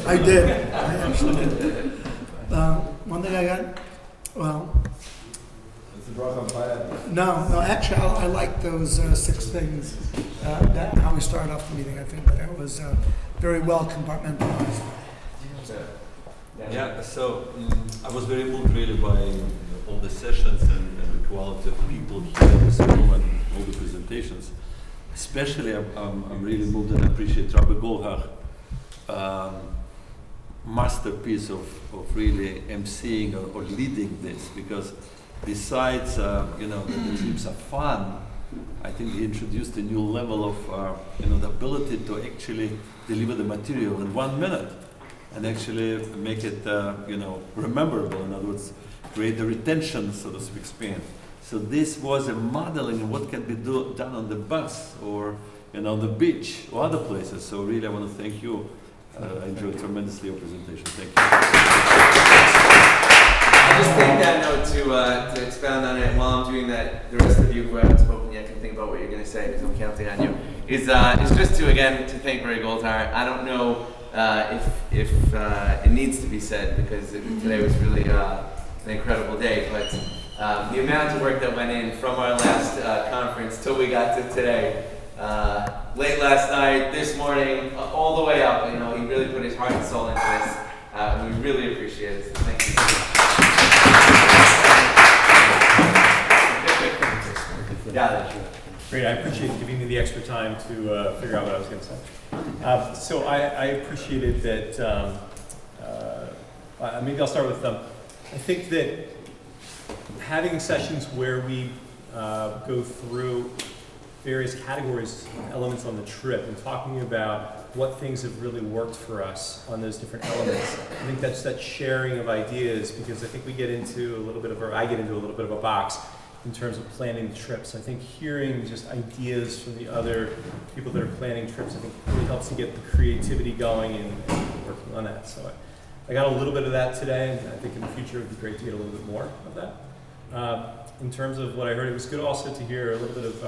I did. I actually did. One thing I got, well, no, actually, I like those 6 things. How we started off the meeting. I think that was very well compartmentalized. Yeah, so I was very moved really by all the sessions and the quality of people here in this room and all the presentations. Especially, I'm really moved and appreciate Rabbi Golhar masterpiece of really emceeing or leading this, because besides that the trips are fun, I think he introduced a new level of the ability to actually deliver the material in 1 minute and actually make it rememberable. In other words, create the retention, so to speak, span. So this was a modeling of what can be done on the bus or on the beach or other places. So really, I want to thank you. I enjoyed tremendously your presentation. Thank you. I'll just take that note to expound on it while I'm doing that. The rest of you who haven't spoken yet can think about what you're going to say, because I'm counting on you. Is just to think Ray Goldhar. I don't know if it needs to be said, because today was really an incredible day, but the amount of work that went in from our last conference till we got to today, late last night, this morning, all the way up, he really put his heart and soul into this. We really appreciate it. So thank you so much. Yeah, great. I appreciate you giving me the extra time to figure out what I was going to say. So I appreciated that. Maybe I'll start with I think that having sessions where we go through various categories, elements on the trip, and talking about what things have really worked for us on those different elements. I think that's that sharing of ideas, because I think we get into a little bit of, or I get into a little bit of a box in terms of planning the trips. I think hearing just ideas from the other people that are planning trips, I think really helps to get the creativity going and working on that. So I got a little bit of that today, and I think in the future it would be great to get a little bit more of that. In terms of what I heard, it was good also to hear a little bit of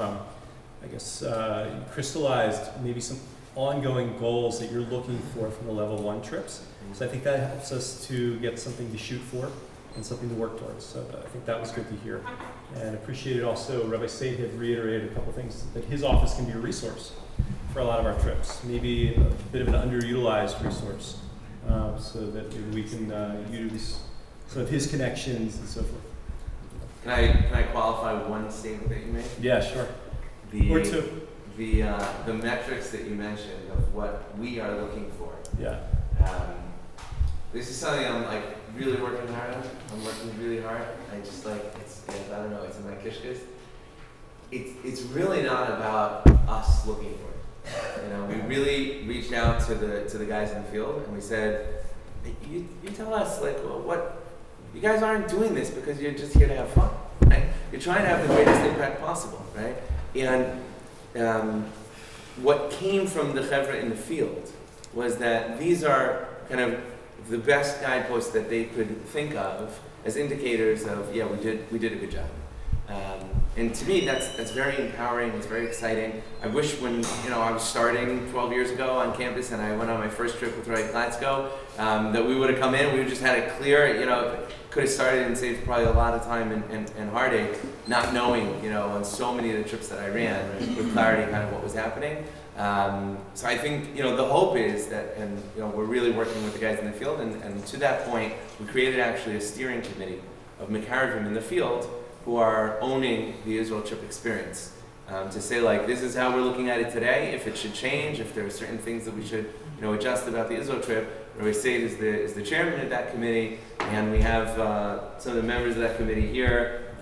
crystallized maybe some ongoing goals that you're looking for from the level 1 trips. So I think that helps us to get something to shoot for and something to work towards. So I think that was good to hear. And appreciated also, Rabbi Said had reiterated a couple things, that his office can be a resource for a lot of our trips, maybe a bit of an underutilized resource, so that we can use some of his connections and so forth. Can I qualify one statement that you made? Yeah, sure. Or two. The metrics that you mentioned of what we are looking for. Yeah. This is something I'm really working hard on. I'm working really hard. I just I don't know, it's in my kishkas. It's really not about us looking for it. We really reached out to the guys in the field and we said, you tell us what you guys aren't doing this because you're just here to have fun, right? You're trying to have the greatest impact possible, right? And what came from the chevra in the field was that these are kind of the best guideposts that they could think of as indicators of, we did a good job. And to me, that's very empowering. It's very exciting. I wish when I was starting 12 years ago on campus and I went on my first trip with Ray Klatsko, that we would have come in. We would just had it clear. Could have started and saved probably a lot of time and heartache, not knowing on so many of the trips that I ran with clarity kind of what was happening. So I think the hope is that, and we're really working with the guys in the field, and to that point, we created actually a steering committee of Makarivim in the field who are owning the Israel trip experience, to say this is how we're looking at it today. If it should change, if there are certain things that we should adjust about the Israel trip. Rabbi Said is the chairman of that committee, and we have some of the members of that committee here.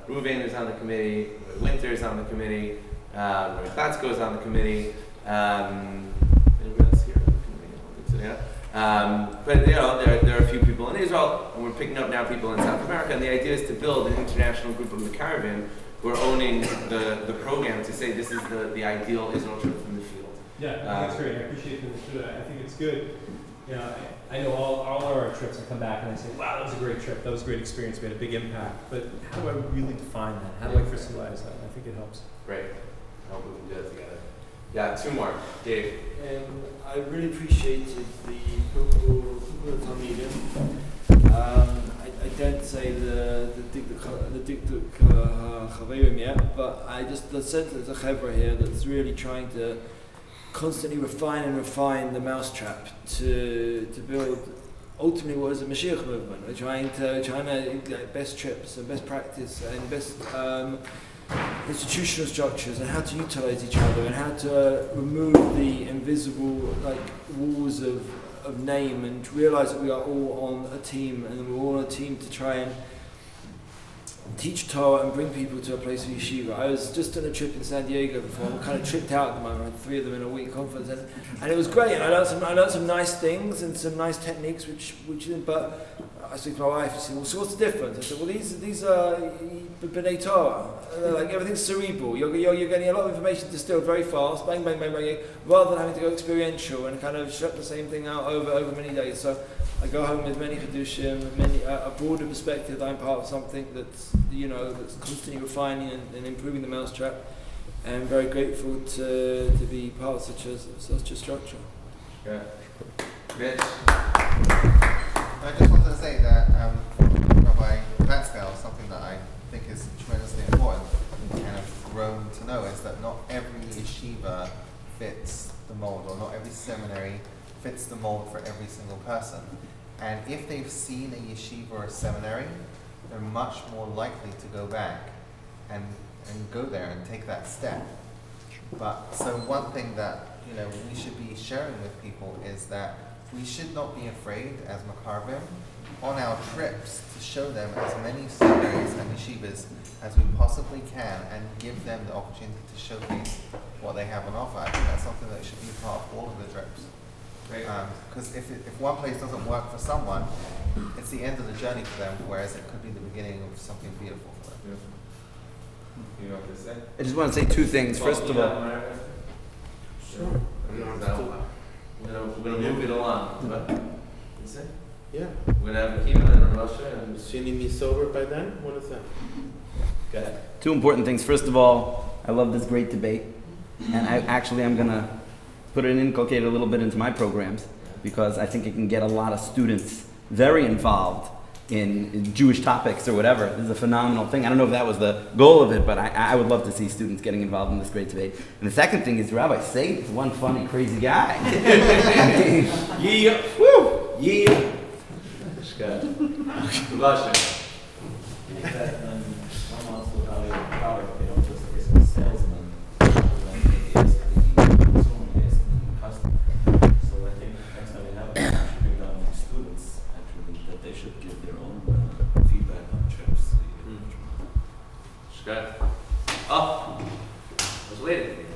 Ruvain is on the committee. Winter is on the committee. Rabbi Klatsko is on the committee. Anybody else here on the committee? Yeah. But there are a few people in Israel, and we're picking up now people in South America. And the idea is to build an international group of Makarivim who are owning the program to say this is the ideal Israel trip from the field. Yeah, I think that's great. I appreciate that. I think it's good. I know all our trips, I come back and I say, wow, that was a great trip. That was a great experience. We had a big impact. But how do I really define that? How do I crystallize that? I think it helps. Great. I hope we can do that together. Yeah, two more. Dave. And I really appreciated the Google meeting. I don't say the Dikduk Chavayim yet, but I just the sense there's a Chavra here that's really trying to constantly refine the mousetrap to build ultimately what is a Mashiach movement. We're trying to get best trips and best practice and best institutional structures and how to utilize each other and how to remove the invisible walls of name and realize that we are all on a team and we're all on a team to try and teach Torah and bring people to a place of yeshiva. I was just on a trip in San Diego before. I'm kind of tripped out at the moment. I had 3 of them in a week conference, and it was great. And I learned some nice things and some nice techniques, but I speak to my wife and she said, well, so what's the difference? I said, well, these are B'nai Torah. Like everything's cerebral. You're getting a lot of information distilled very fast, bang, bang, bang, bang, rather than having to go experiential and kind of schlep the same thing out over many days. So I go home with many chedushim, a broader perspective that I'm part of something that's that's constantly refining and improving the mousetrap, and I'm very grateful to be part of such a structure. Yeah. Rich. I just wanted to say that Rabbi Patscale, something that I think is tremendously important and have grown to know is that not every yeshiva fits the mold, or not every seminary fits the mold for every single person. And if they've seen a yeshiva or a seminary, they're much more likely to go back and go there and take that step. But so one thing that we should be sharing with people is that we should not be afraid as Makarvim on our trips to show them as many seminaries and yeshivas as we possibly can and give them the opportunity to showcase what they have on offer. I think that's something that should be part of all of the trips. Because if one place doesn't work for someone, it's the end of the journey for them, whereas it could be the beginning of something beautiful for them. You know what to say? I just want to say 2 things. First of all, Sure. We're gonna move it along. But is it? Yeah. We're gonna have a Kima and a Russia and Is she need me sober by then? What is that? go ahead. 2 important things. First of all, I love this great debate, and I'm going to put it and inculcate it a little bit into my programs, because I think it can get a lot of students very involved in Jewish topics or whatever. This is a phenomenal thing. I don't know if that was the goal of it, but I would love to see students getting involved in this great debate. And the second thing is Rabbi Said is one funny, crazy guy. Yeah. Woo! Yeah. Good. Russia. I'm also a product, just as a salesman, like he is the consumer, he is the customer. So I think next time we have a should bring down the students, actually, that they should give their own feedback on trips. Good. Oh, I was waiting.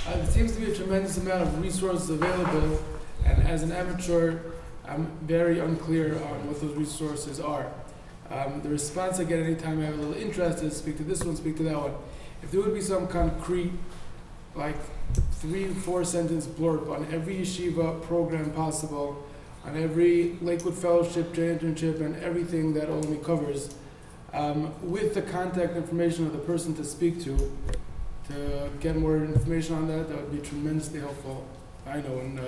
There seems to be a tremendous amount of resources available, and as an amateur, I'm very unclear on what those resources are. The response I get anytime I have a little interest is speak to this one, speak to that one. If there would be some concrete, like 3-4 sentence blurb on every yeshiva program possible, on every Lakewood Fellowship, J internship, and everything that Olmi covers, with the contact information of the person to speak to get more information on that would be tremendously helpful. I know, and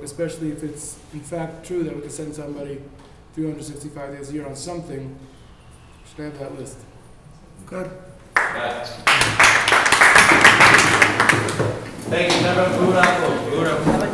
especially if it's in fact true that we can send somebody 365 days a year on something, should have that list. Good. Thank you, Member Burak.